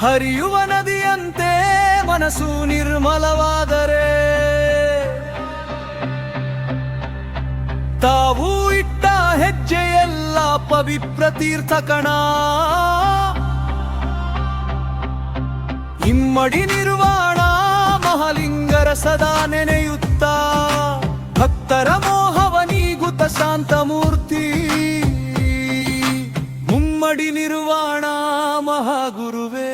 ಹರಿಯುವ ನದಿಯಂತೆ ಮನಸ್ಸು ನಿರ್ಮಲವಾದರೆ ತಾವು ಇಟ್ಟ ಹೆಜ್ಜೆಯೆಲ್ಲ ಪವಿತ್ರ ತೀರ್ಥ ಕಣ. ಇಮ್ಮಡಿ ನಿರ್ವಾಣ ಮಹಾಲಿಂಗರ ಸದಾ ನೆನೆಯುತ್ತ ಭಕ್ತರ ಮೋಹವ ನೀಗುತ್ತ ಶಾಂತ ಮೂರ್ತಿ. ಮುಮ್ಮಡಿ ನಿರ್ವಾಣ ಮಹಾಗುರುವೇ.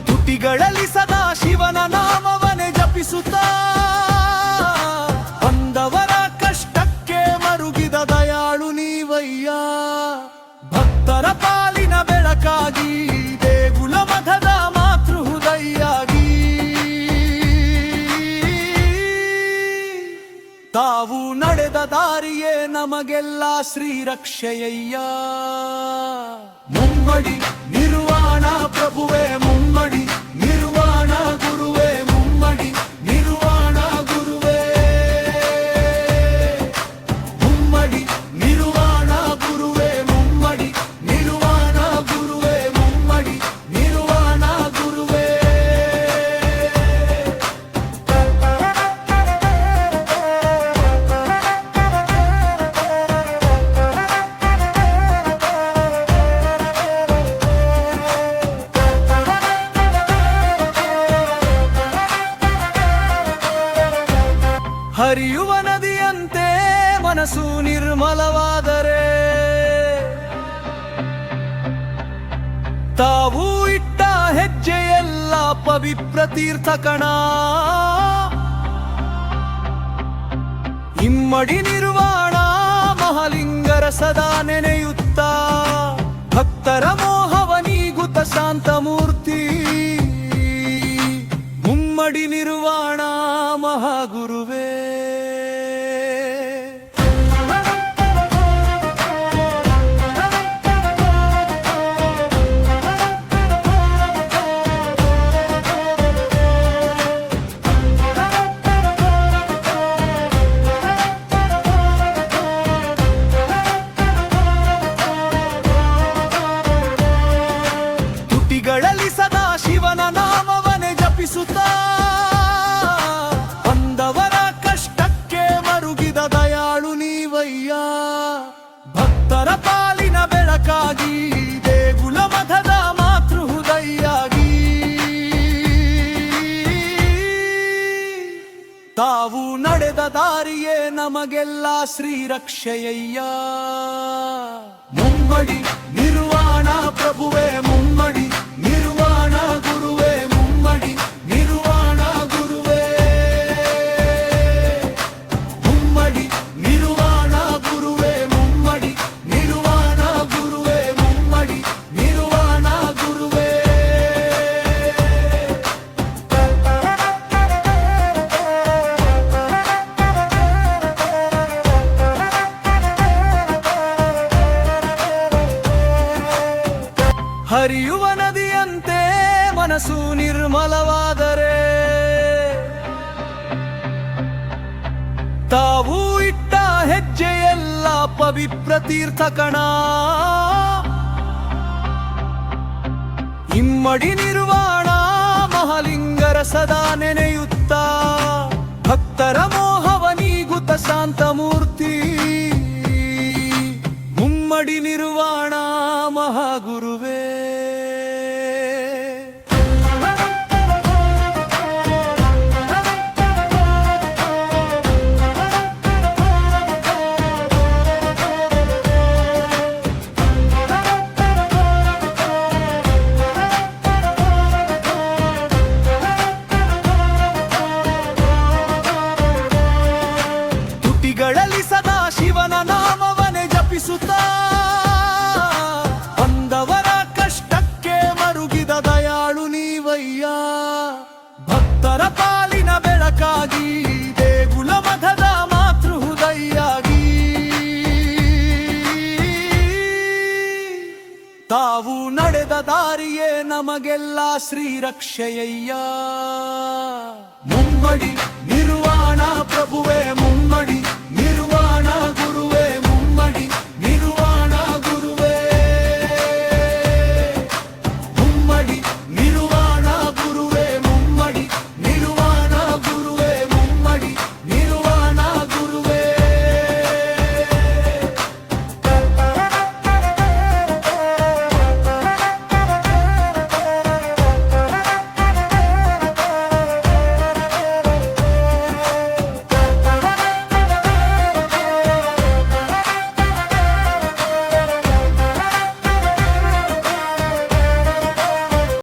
ತುಟಿಗಳಲ್ಲಿ ಸದಾ ಶಿವನ ನಾಮವನೆ ಜಪಿಸುತ್ತ ಬಂದವರ ಕಷ್ಟಕ್ಕೆ ಮರುಗಿದ ದಯಾಳು ನೀವಯ್ಯ. ಭಕ್ತರ ಪಾಲಿನ ಬೆಳಕಾಗಿ ದೇಗುಲ ಮಠದ ಮಾತೃ ಹೃದಯಾಗಿ ತಾವು ನಡೆದ ದಾರಿಯೇ ನಮಗೆಲ್ಲ ಶ್ರೀರಕ್ಷೆಯಯ್ಯ. ಮುಮ್ಮಡಿ ನಿರ್ವಾಣ ಪ್ರಭುವೇ, ಮುಮ್ಮಡಿ ನಿರ್ವಾಣ ಗುರುವೇ, ಮುಮ್ಮಡಿ ನಿರ್ವಾಣ ಗುರುವೇ. ಮುಮ್ಮಡಿ ನಿರ್ವಾಣ ಗುರುವೇ, ಮುಮ್ಮಡಿ ನಿರ್ವಾಣ ಗುರುವೇ, ಮುಮ್ಮಡಿ ನಿರ್ವಾಣ ಗುರುವೇ. ಹರಿಯುವ ನದಿಯಂತೆ ಮನಸ್ಸು ನಿರ್ಮಲವಾದರೆ ತಾವು ಇಟ್ಟ ಹೆಜ್ಜೆಯೆಲ್ಲ ಪವಿತ್ರ ತೀರ್ಥ ಕಣ. ಇಮ್ಮಡಿ ನಿರ್ವಾಣ ಮಹಾಲಿಂಗರ ಸದಾ ನೆನೆಯುತ್ತ ಭಕ್ತರ ಮೋಹವ ನೀಗುತ್ತ ಶಾಂತ ಮೂರ್ತಿ. ಮುಮ್ಮಡಿ ನಿರ್ವಾಣ ಮಹಾಗುರುವೇ. ತುಟಿಗಳಲ್ಲಿ ಸದಾ ಶಿವನ ನಾಮವನೆ ಜಪಿಸುತ್ತ ಬಂದವರ ಕಷ್ಟಕ್ಕೆ ಮರುಗಿದ ದಯಾಳು ನೀವಯ್ಯ. ಭಕ್ತರ ಪಾಲಿನ ಬೆಳಕಾಗಿ ದೇಗುಲ ಮಠದ ಮಾತೃ ಹೃದಯಾಗಿ ತಾವು ನಡೆದ ದಾರಿಯೇ ನಮಗೆಲ್ಲ ಶ್ರೀರಕ್ಷೆಯಯ್ಯ. ಮುಮ್ಮಡಿ ನಿರ್ವಾಣ ಪ್ರಭುವೇ, ಮುಮ್ಮಡಿ ನಿರ್ವಾಣ ಗುರುವೇ, ಮುಮ್ಮಡಿ ನಿರ್ವಾಣ ಗುರುವೇ. ಮುಮ್ಮಡಿ ನಿರ್ವಾಣ ಗುರುವೇ, ಮುಮ್ಮಡಿ ನಿರ್ವಾಣ ಗುರುವೇ, ಮುಮ್ಮಡಿ ನಿರ್ವಾಣ ಗುರುವೇ. ಹರಿಯುವ ನದಿಯಂತೆ ಮನಸ್ಸು ನಿರ್ಮಲವಾದರೆ ತಾವು ಇಟ್ಟ ಹೆಜ್ಜೆಯೆಲ್ಲ ಪವಿತ್ರ ತೀರ್ಥ ಕಣ. ಇಮ್ಮಡಿ ನಿರ್ವಾಣ ಮಹಾಲಿಂಗರ ಸದಾ ನೆನೆಯುತ್ತ ಭಕ್ತರ ಮೋಹವ ನೀಗುತ್ತ ಶಾಂತ ಮೂರ್ತಿ. ಮುಮ್ಮಡಿ ನಿರ್ವಾಣ ಮಹಾಗುರುವೇ. ತುಟಿಗಳಲ್ಲಿ ಸದಾ ಶಿವನ ನಾಮವನೆ ಜಪಿಸುತ್ತ ಬಂದವರ ಕಷ್ಟಕ್ಕೆ ಮರುಗಿದ ದಯಾಳು ನೀವಯ್ಯ. ಭಕ್ತರ ಪಾಲಿನ ಬೆಳಕಾಗಿ ದೇಗುಲ ಮಠದ ಮಾತೃ ಹೃದಯ ನಮಗೆಲ್ಲ ಶ್ರೀರಕ್ಷೆಯಯ್ಯ. ಮುಮ್ಮಡಿ ನಿರು